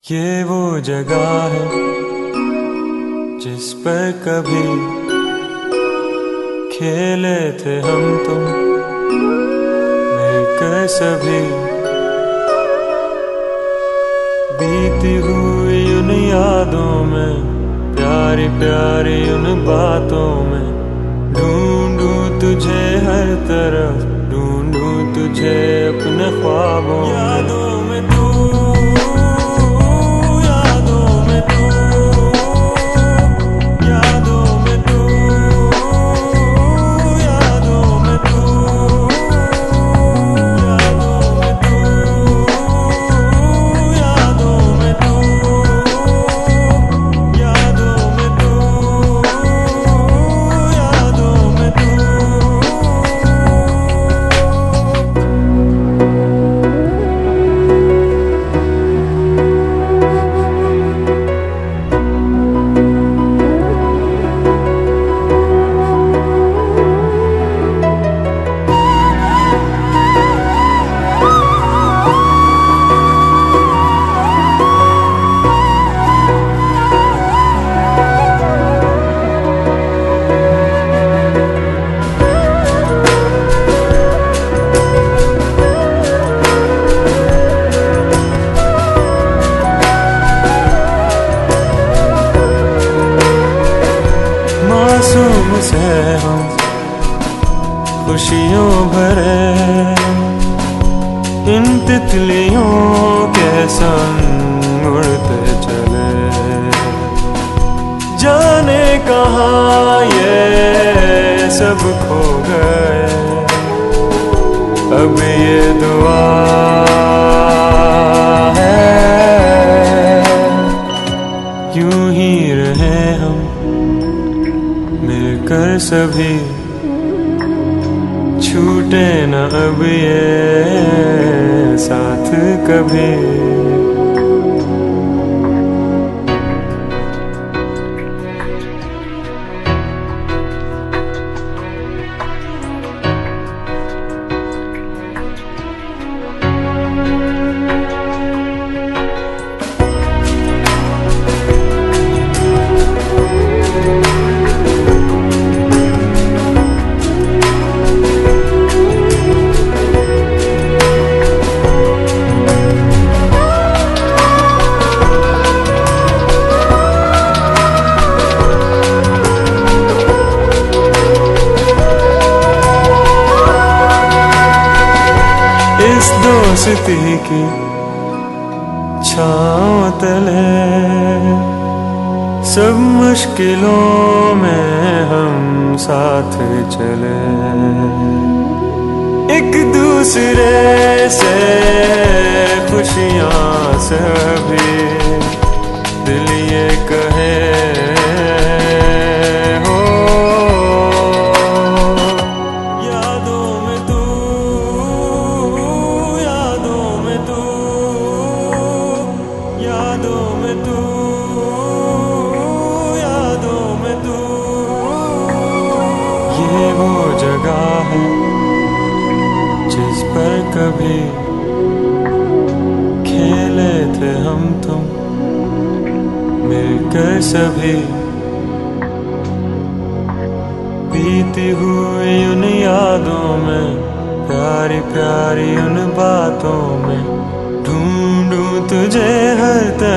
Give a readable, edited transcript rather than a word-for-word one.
ये वो जगह है जिस पर कभी खेले थे हम तुम मिलकर सभी। बीती हुई उन यादों में, प्यारी प्यारी उन बातों में, ढूंढूं तुझे हर तरफ, ढूंढूं तुझे अपने ख्वाबों यादों में तू। मासूम से हम खुशियों भरे इन तितलियों के संग उड़ते चले, जाने कहाँ ये सब खो गए। अब ये दुआ है यूं ही रहे हम मिलकर सभी, छूटे न अब ये साथ कभी। इस दोस्ती की छाँव तले सब मुश्किलों में हम साथ चले, एक दूसरे से खुशियाँ सभी दिल ये कहे जिस पर कभी खेले थे हम तुम मिलकर सभी। बीती हुई उन यादों में, प्यारी प्यारी उन बातों में, ढूंढूं तुझे हर तरफ।